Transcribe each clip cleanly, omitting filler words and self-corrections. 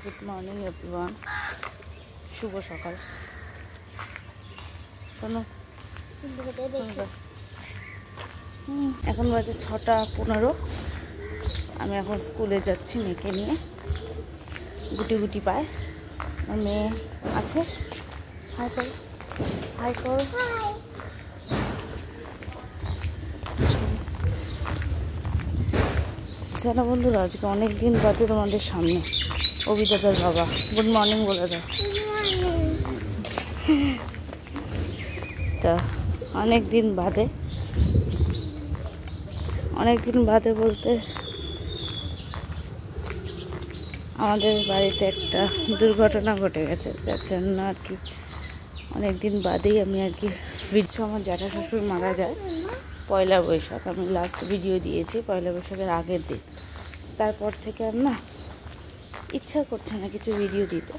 Good morning everyone, শুভ সকাল। এখন বাজে 6:15। আমি এখন স্কুলে যাচ্ছি মেয়েকে নিয়ে। গুটি গুটি পায় আমার মেয়ে আছে। হাই কর, হাই কর। জানো বন্ধুরা, আজকে অনেক দিন বাদে তোমাদের সামনে অভিদাদার বাবা। গুড মর্নিং বলে দাও। তা অনেক দিন বাদে বলতে আমাদের বাড়িতে একটা দুর্ঘটনা ঘটে গেছে, যার জন্য আর কি অনেক দিন বাদেই আমি আর কি ভিডিও। আমার জ্যাঠা শ্বশুর মারা যায় পয়লা বৈশাখ। আমি লাস্ট ভিডিও দিয়েছি পয়লা বৈশাখের আগের দিন। তারপর থেকে আর না ইচ্ছা করছে না কিছু ভিডিও দিতে।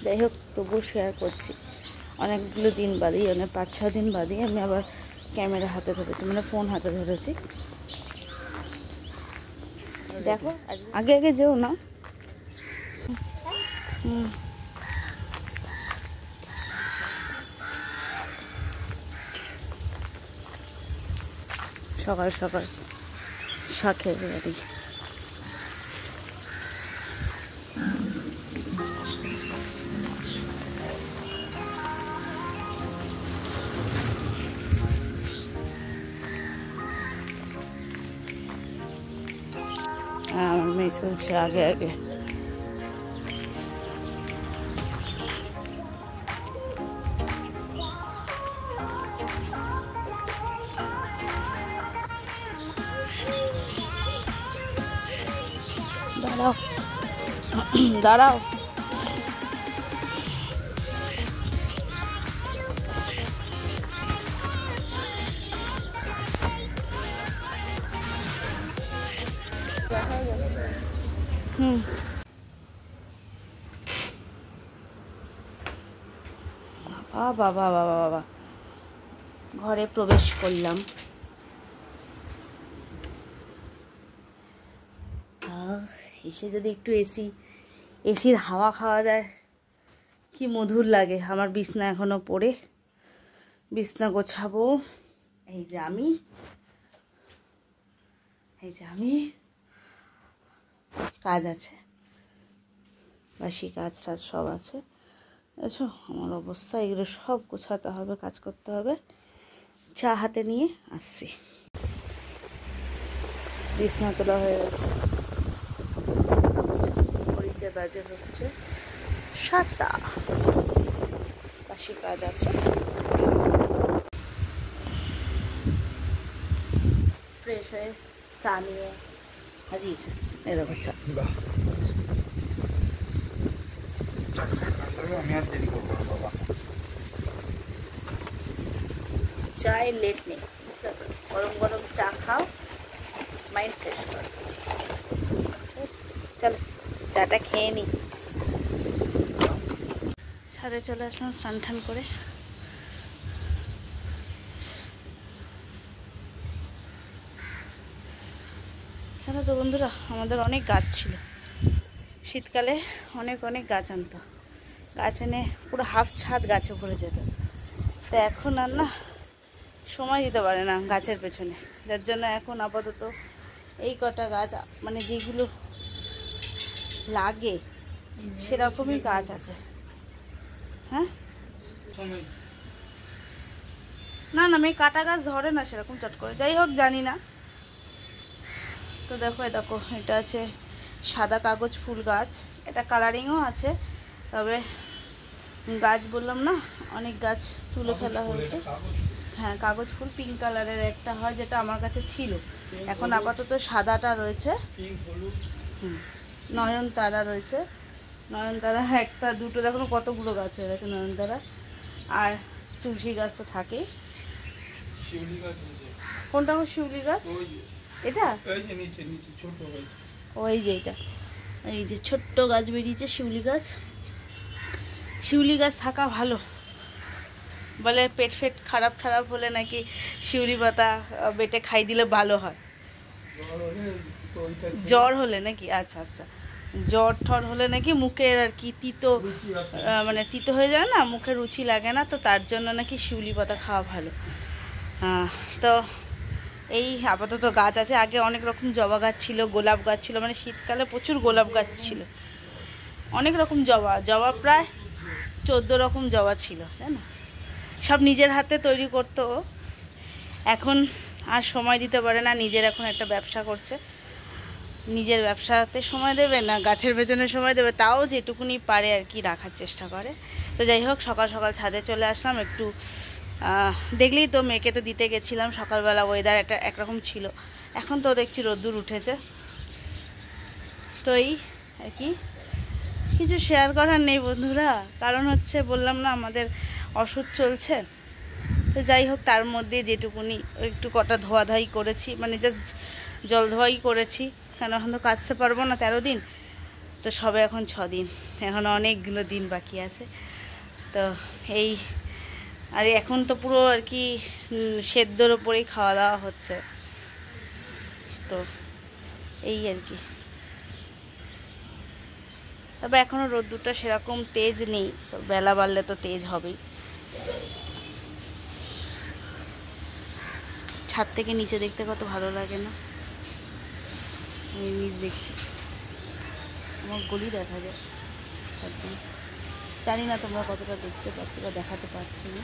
যাই হোক, তবুও শেয়ার করছি। অনেকগুলো দিন বাদেই, 5-6 দিন বাদেই আমি আবার ক্যামেরা হাতে ধরেছি, মানে ফোন হাতে ধরেছি। দেখো, আগে আগে যেও না। সকাল সকাল শাকের বাড়ি। আমার মেয়ে চলছে আগে আগে। দাঁড়াও দাঁড়াও। বাবা বাবা বাবা, ঘরে প্রবেশ করলাম। এসে যদি একটু এসির হাওয়া খাওয়া যায় কি মধুর লাগে। আমার বিছনা এখনো পড়ে, বিছনা গোছাবো। এই যে আমি কাজ আছে, বাসি কাজ সব আছে। বুঝছো আমার অবস্থা, এগুলো সব গোছাতে হবে, কাজ করতে হবে। চা হাতে নিয়ে আসছি। বিছনা তোলা হয়ে গেছে। ঘড়িতে বাজে হচ্ছে 7টা। বাসি কাজ আছে। ফ্রেশ হয়ে চা নিয়ে হাজির। এরকম চা। চায়ের লেট নেই, গরম গরম চা খাও, মাইন্ড ফ্রেশ করো। চলো চাটা খেয়ে নিই। ছাদে চলে আসলাম স্নান টান করে। জানো তো বন্ধুরা, আমাদের অনেক গাছ ছিল। শীতকালে অনেক গাছ আনতো। গাছ এনে পুরো হাফ ছাদ গাছে ভরে যেত। তো এখন আর না সময় দিতে পারে না গাছের পেছনে, যার জন্য এখন আপাতত এই কটা গাছ, মানে যেগুলো লাগে সেরকমই গাছ আছে। হ্যাঁ, না মেয়ে কাটা গাছ ধরে না সেরকম চট করে। যাই হোক, জানি না। তো দেখো এটা আছে সাদা কাগজ ফুল গাছ। এটা কালারিংও আছে, তবে গাছ বললাম না অনেক গাছ তুলে ফেলা হয়েছে। হ্যাঁ, কাগজ ফুল পিঙ্ক কালারের একটা হয়, যেটা আমার কাছে ছিল। এখন আপাতত সাদাটা রয়েছে। নয়নতারা রয়েছে। নয়নতারা একটা দুটো, দেখো কতগুলো গাছ হয়ে গেছে নয়নতারা। আর তুলসী গাছ তো থাকেই। কোনটা আমার শিউলি গাছ? এটা ওই যে এটা, এই যে ছোট্ট গাছ বেরিয়েছে শিউলি গাছ। শিউলি গাছ থাকা ভালো, বলে পেট খারাপ হলে নাকি শিউলি পাতা বেটে খাই দিলে ভালো হয়। জ্বর হলে নাকি? আচ্ছা আচ্ছা। জ্বর ঠর হলে নাকি মুখের আর কি তিতো, মানে তিতো হয়ে যায় না, মুখে রুচি লাগে না, তো তার জন্য নাকি শিউলি পাতা খাওয়া ভালো। তো এই আপাতত গাছ আছে। আগে অনেক রকম জবা গাছ ছিল, গোলাপ গাছ ছিল, মানে শীতকালে প্রচুর গোলাপ গাছ ছিল, অনেক রকম জবা প্রায় 14 রকম জবা ছিল, তাই না? সব নিজের হাতে তৈরি করতো। এখন আর সময় দিতে পারে না, নিজের এখন একটা ব্যবসা করছে, নিজের ব্যবসাতে সময় দেবে না গাছের পেছনে সময় দেবে, তাও যেটুকুনি পারে আর কি রাখার চেষ্টা করে। তো যাই হোক, সকাল সকাল ছাদে চলে আসলাম একটু। দেখলেই তো, মেয়েকে তো দিতে গেছিলাম সকালবেলা, ওয়েদার একরকম ছিল, এখন তো দেখছি রোদ্দুর উঠেছে। তো এই আর কি, কিছু শেয়ার করার নেই বন্ধুরা, কারণ হচ্ছে বললাম না আমাদের ওষুধ চলছে। তো যাই হোক, তার মধ্যে যেটুকুনি একটু কটা ধোয়াধাই করেছি, মানে জাস্ট জল ধোয়াই করেছি, কেন এখন তো কাচতে পারবো না 13 দিন, তো সবে এখন 6 দিন, এখন অনেকগুলো দিন বাকি আছে। তো এই আর এখন তো পুরো আর কি সেদ্ধর ওপরেই খাওয়া দাওয়া হচ্ছে, তো এই আর কি। তবে এখনও রোদ্দুরটা সেরকম তেজ নেই, তো বেলা বাড়লে তো তেজ হবেই। ছাদ থেকে নিচে দেখতে কত ভালো লাগে না? আমি নিচ দেখছি, আমার গলি দেখা যায় ছাদ দিয়ে। জানি না তোমরা কতটা দেখতে পাচ্ছ বা দেখাতে পারছি না।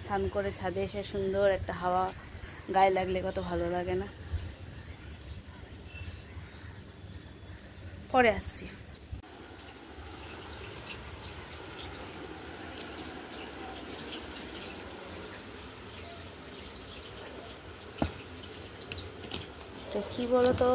স্নান করে ছাদে এসে সুন্দর একটা হাওয়া গায়ে লাগলে কত ভালো লাগে না? পরে আসছি। তো কি বলতো,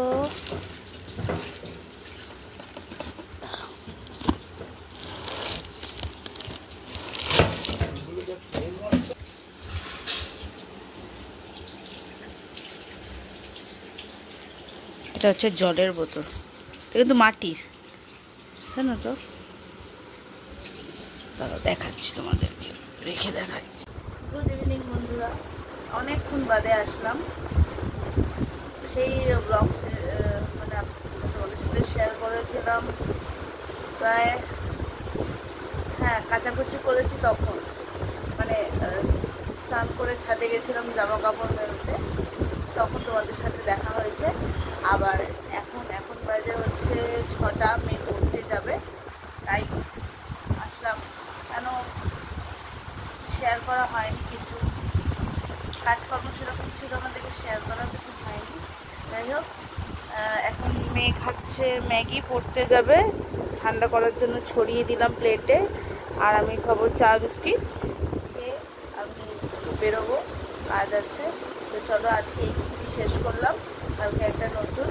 এটা হচ্ছে জলের বোতল, এটা কিন্তু মাটির, জানো তো? দাঁড়াও দেখাচ্ছি তোমাদেরকে, রেখে দেখাচ্ছি। গুড ইভিনিং বন্ধুরা, অনেকক্ষণ বাদে আসলাম। সেই ব্লগ মানে তোমাদের সাথে শেয়ার করেছিলাম প্রায়, হ্যাঁ কাচাকুচি করেছি তখন, মানে স্নান করে ছাদে গেছিলাম জামা কাপড় মেলতে, তখন তোমাদের সাথে দেখা হয়েছে। আবার এখন বাজে হচ্ছে 6টা, মেয়ে পড়তে যাবে, তাই আসলাম। কেন শেয়ার করা হয়নি, কিছু কাজকর্ম সেরকম ছিল আমাদেরকে শেয়ার করা, কিছু হয়নি। যাই হোক, এখন মেয়ে খাচ্ছে ম্যাগি, পড়তে যাবে, ঠান্ডা করার জন্য ছড়িয়ে দিলাম প্লেটে, আর আমি খাবো চা বিস্কিট খেয়ে আমি বেরোবো, কাজ আছে। তো চলো আজকে এই শেষ করলাম, কালকে একটা নতুন